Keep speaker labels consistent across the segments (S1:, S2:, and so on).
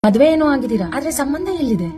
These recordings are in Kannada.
S1: ಮದ್ವೆ ಏನೋ ಆಗಿದ್ದೀರಾ, ಆದ್ರೆ ಸಂಬಂಧ ಎಲ್ಲಿದೆ?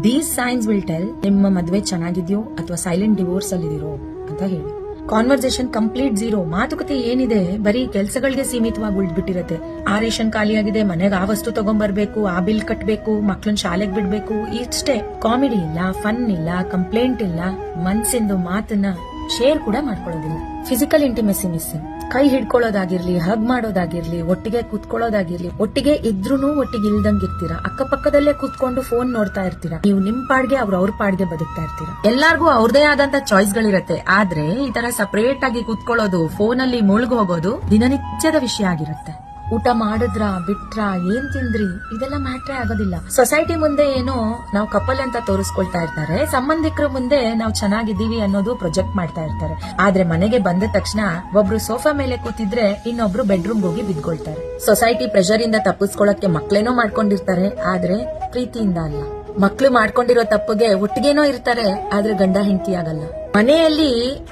S1: ದೀಸ್ ಸೈನ್ಸ್ ವಿಲ್ ಟೆಲ್ ನಿಮ್ಮ ಮದ್ವೆ ಚೆನ್ನಾಗಿದ್ಯೋ ಅಥವಾ ಸೈಲೆಂಟ್ ಡಿವೋರ್ಸ್ ಅಲ್ಲಿದಿರೋ ಅಂತ ಹೇಳಿ. Conversation complete zero. ಮಾತುಕತೆ ಏನಿದೆ ಬರೀ ಕೆಲಸಗಳಿಗೆ ಸೀಮಿತವಾಗಿ ಉಳಿದ್ಬಿಟ್ಟಿರತ್ತೆ. ಆ ರೇಷನ್ ಖಾಲಿಯಾಗಿದೆ, ಮನೆಗೆ ಆ ವಸ್ತು ತಗೊಂಡ್ಬರ್ಬೇಕು, ಆ ಬಿಲ್ ಕಟ್ಬೇಕು, ಮಕ್ಳನ್ ಶಾಲೆಗೆ ಬಿಡ್ಬೇಕು, ಇಷ್ಟೇ. ಕಾಮಿಡಿ ಇಲ್ಲ, ಫನ್ ಇಲ್ಲ, ಕಂಪ್ಲೇಂಟ್ ಇಲ್ಲ, ಮನ್ಸಿಂದು ಮಾತನ್ನ ಶೇರ್ ಕೂಡ ಮಾಡ್ಕೊಳ್ಳೋದಿಲ್ಲ. Physical intimacy missing. ಕೈ ಹಿಡ್ಕೊಳ್ಳೋದಾಗಿರ್ಲಿ, ಹಗ್ ಮಾಡೋದಾಗಿರ್ಲಿ, ಒಟ್ಟಿಗೆ ಕೂತ್ಕೊಳ್ಳೋದಾಗಿರ್ಲಿ, ಒಟ್ಟಿಗೆ ಇದ್ರೂನು ಒಟ್ಟಿಗೆ ಇಲ್ದಂಗಿರ್ತೀರಾ. ಅಕ್ಕಪಕ್ಕದಲ್ಲೇ ಕೂತ್ಕೊಂಡು ಫೋನ್ ನೋಡ್ತಾ ಇರ್ತೀರಾ. ನೀವು ನಿಮ್ ಪಾಡ್ಗೆ ಅವ್ರ ಪಾಡ್ಗೆ ಬದುಕ್ತಾ ಇರ್ತೀರಾ. ಎಲ್ಲಾರ್ಗೂ ಅವ್ರದೇ ಆದಂತ ಚಾಯ್ಸ್ ಗಳಿರತ್ತೆ. ಆದ್ರೆ ಈ ತರ ಸಪರೇಟ್ ಆಗಿ ಕೂತ್ಕೊಳ್ಳೋದು, ಫೋನ್ ಅಲ್ಲಿ ಮುಳುಗ್ ಹೋಗೋದು ದಿನನಿತ್ಯದ ವಿಷಯ ಆಗಿರುತ್ತೆ. ಊಟ ಮಾಡಿದ್ರ ಬಿಟ್ರ, ಏನ್ ತಿಂದ್ರಿ, ಇದೆಲ್ಲ ಮ್ಯಾಟ್ರೇ ಆಗೋದಿಲ್ಲ. ಸೊಸೈಟಿ ಮುಂದೆ ಏನೋ ನಾವು ಕಪಲ್ ಅಂತ ತೋರಿಸ್ಕೊಳ್ತಾ ಇರ್ತಾರೆ, ಸಂಬಂಧಿಕರ ಮುಂದೆ ನಾವು ಚೆನ್ನಾಗಿದ್ದೀವಿ ಅನ್ನೋದು ಪ್ರೊಜೆಕ್ಟ್ ಮಾಡ್ತಾ ಇರ್ತಾರೆ. ಆದ್ರೆ ಮನೆಗೆ ಬಂದ ತಕ್ಷಣ ಒಬ್ರು ಸೋಫಾ ಮೇಲೆ ಕೂತಿದ್ರೆ ಇನ್ನೊಬ್ರು ಬೆಡ್ರೂಮ್ ಹೋಗಿ ಬಿದ್ಕೊಳ್ತಾರೆ. ಸೊಸೈಟಿ ಪ್ರೆಷರ್ ಇಂದ ತಪ್ಪಿಸ್ಕೊಳಕ್ಕೆ ಮಕ್ಳೇನೋ ಮಾಡ್ಕೊಂಡಿರ್ತಾರೆ, ಆದ್ರೆ ಪ್ರೀತಿಯಿಂದ ಅಲ್ಲ. ಮಕ್ಳು ಮಾಡ್ಕೊಂಡಿರೋ ತಪ್ಪಿಗೆ ಒಟ್ಟಿಗೇನೋ ಇರ್ತಾರೆ, ಆದ್ರೆ ಗಂಡ ಹೆಂಡತಿ ಆಗಲ್ಲ. ಮನೆಯಲ್ಲಿ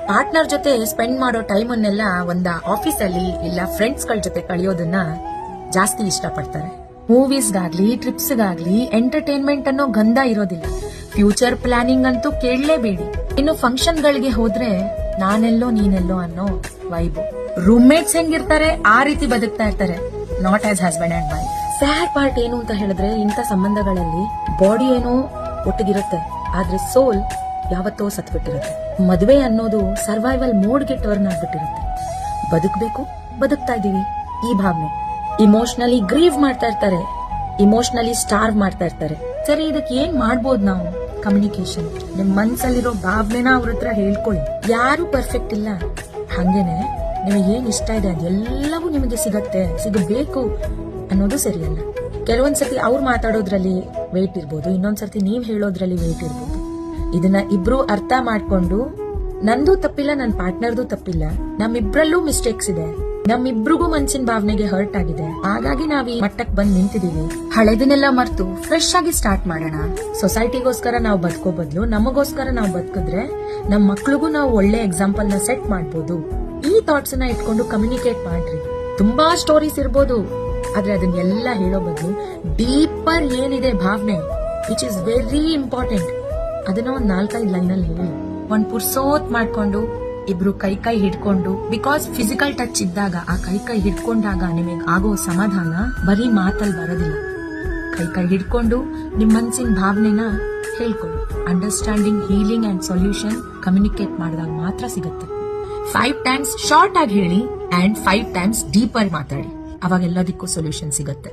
S1: ಪಾರ್ಟ್ನರ್ ಜೊತೆ ಸ್ಪೆಂಡ್ ಮಾಡೋ ಟೈಮ್ ಅನ್ನೆಲ್ಲ ಒಂದ ಆಫೀಸ್ ಅಲ್ಲಿ ಇಲ್ಲ ಫ್ರೆಂಡ್ಸ್ ಗಳ ಜೊತೆ ಕಳೆಯೋದನ್ನ ಜಾಸ್ತಿ ಇಷ್ಟಪಡ್ತಾರೆ. ಮೂವೀಸ್ಗಾಗ್ಲಿ, ಟ್ರಿಪ್ಸ್ಗಾಗ್ಲಿ ಎಂಟರ್ಟೈನ್ಮೆಂಟ್ ಅನ್ನೋ ಗಂಧ ಇರೋದಿಲ್ಲ. ಫ್ಯೂಚರ್ ಪ್ಲಾನಿಂಗ್ ಅಂತೂ ಕೇಳಲೇಬೇಡಿ. ಇನ್ನು ಫಂಕ್ಷನ್ ಗಳಿಗೆ ಹೋದ್ರೆ ನಾನೆಲ್ಲೋ ನೀನೆಲ್ಲೋ ಅನ್ನೋ ವೈಬು. ರೂಮ್ಮೇಟ್ಸ್ ಹೆಂಗಿರ್ತಾರೆ ಆ ರೀತಿ ಬದುಕ್ತಾ ಇರ್ತಾರೆ, not as husband and wife. Sad part ಏನು ಅಂತ ಹೇಳಿದ್ರೆ, ಇಂಥ ಸಂಬಂಧಗಳಲ್ಲಿ ಬಾಡಿ ಏನೋ ಒಟ್ಟಿಗಿರುತ್ತೆ, ಆದ್ರೆ ಸೋಲ್ ಯಾವತ್ತೋ ಸತ್ಬಿಟ್ಟಿರುತ್ತೆ. ಮದುವೆ ಅನ್ನೋದು ಸರ್ವೈವಲ್ ಮೋಡ್ಗೆ ಟರ್ನ್ ಆಗ್ಬಿಟ್ಟಿರುತ್ತೆ. ಬದುಕಬೇಕು, ಬದುಕ್ತಾ ಇದೀವಿ ಈ ಭಾವನೆ. ಇಮೋಷನಲಿ ಗ್ರೀವ್ ಮಾಡ್ತಾ ಇರ್ತಾರೆ, ಇಮೋಷನಲಿ ಸ್ಟಾರ್ವ್ ಮಾಡ್ತಾ ಇರ್ತಾರೆ. ಸರಿ, ಇದಕ್ಕೆ ಏನ್ ಮಾಡ್ಬೋದು ನಾವು? ಕಮ್ಯುನಿಕೇಶನ್. ನಿಮ್ ಮನ್ಸಲ್ಲಿರೋ ಭಾವನೆನ ಅವ್ರ ಹತ್ರ ಹೇಳ್ಕೊಳ್ಳಿ. ಯಾರು ಪರ್ಫೆಕ್ಟ್ ಇಲ್ಲ. ಹಂಗೇನೆ ನಿಮಗೆ ಏನ್ ಇಷ್ಟ ಇದೆ ಅದೆಲ್ಲವೂ ನಿಮಗೆ ಸಿಗಬೇಕು ಅನ್ನೋದು ಸರಿಯಲ್ಲ. ಕೆಲವೊಂದ್ಸತಿ ಅವ್ರು ಮಾತಾಡೋದ್ರಲ್ಲಿ ವೇಟ್ ಇರ್ಬೋದು, ಇನ್ನೊಂದ್ಸತಿ ನೀವ್ ಹೇಳೋದ್ರಲ್ಲಿ ವೇಟ್ ಇರ್ಬೋದು. ಇದನ್ನ ಇಬ್ರು ಅರ್ಥ ಮಾಡ್ಕೊಂಡು, ನಂದು ತಪ್ಪಿಲ್ಲ, ನನ್ ಪಾರ್ಟ್ನರ್ದು ತಪ್ಪಿಲ್ಲ, ನಮ್ಮಿಬ್ರಲ್ಲೂ ಮಿಸ್ಟೇಕ್ಸ್ ಇದೆ, ನಮ್ಮಿಬ್ರಿಗೂ ಮನ್ಸಿನ ಭಾವನೆಗೆ ಹರ್ಟ್ ಆಗಿದೆ, ಹಾಗಾಗಿ ನಾವ್ ಈ ಮಟ್ಟಕ್ಕೆ ಬಂದ್ ನಿಂತಿದೀವಿ. ಹಳೆದನ್ನೆಲ್ಲ ಮರ್ತು ಫ್ರೆಶ್ ಆಗಿ ಸ್ಟಾರ್ಟ್ ಮಾಡೋಣ. ಸೊಸೈಟಿಗೋಸ್ಕರ ನಾವು ಬದುಕೋ ಬದಲು ನಮಗೋಸ್ಕರ ನಾವು ಬದುಕಿದ್ರೆ ನಮ್ ಮಕ್ಳಿಗೂ ನಾವು ಒಳ್ಳೆ ಎಕ್ಸಾಂಪಲ್ ನ ಸೆಟ್ ಮಾಡ್ಬೋದು. ಈ ಥಾಟ್ಸ್ ನ ಇಟ್ಕೊಂಡು ಕಮ್ಯುನಿಕೇಟ್ ಮಾಡ್ರಿ. ತುಂಬಾ ಸ್ಟೋರೀಸ್ ಇರ್ಬೋದು, ಆದ್ರೆ ಅದನ್ನೆಲ್ಲ ಹೇಳೋ ಬದಲು ಡೀಪರ್ ಏನಿದೆ ಭಾವನೆ, ವಿಚ್ ಇಸ್ ವೆರಿ ಇಂಪಾರ್ಟೆಂಟ್, ಅದನ್ನ ಒಂದ್ 4-5 ಲೈನ್ ಅಲ್ಲಿ ಹೇಳಿ. ಒಂದ್ ಪುರ್ಸೋತ್ ಮಾಡ್ಕೊಂಡು ಇಬ್ರು ಕೈ ಹಿಡ್ಕೊಂಡು, ಬಿಕಾಸ್ ಫಿಸಿಕಲ್ ಟಚ್ ಇದ್ದಾಗ, ಆ ಕೈ ಹಿಡ್ಕೊಂಡಾಗ ನಿಮಗೆ ಆಗೋ ಸಮಾಧಾನ ಬರೀ ಮಾತಲ್ಲಿ ಬರೋದಿಲ್ಲ. ಕೈ ಹಿಡ್ಕೊಂಡು ನಿಮ್ ಮನ್ಸಿನ ಭಾವನೆನ ಹೇಳ್ಕೊಳ್ಳಿ. Understanding, healing and solution communicate ಮಾಡಿದಾಗ ಮಾತ್ರ ಸಿಗುತ್ತೆ. 5 ಟೈಮ್ಸ್ ಶಾರ್ಟ್ ಆಗಿ ಹೇಳಿ ಅಂಡ್ 5 ಟೈಮ್ಸ್ ಡೀಪರ್ ಮಾತಾಡಿ, ಅವಾಗ ಎಲ್ಲದಕ್ಕೂ ಸೊಲ್ಯೂಷನ್ ಸಿಗುತ್ತೆ.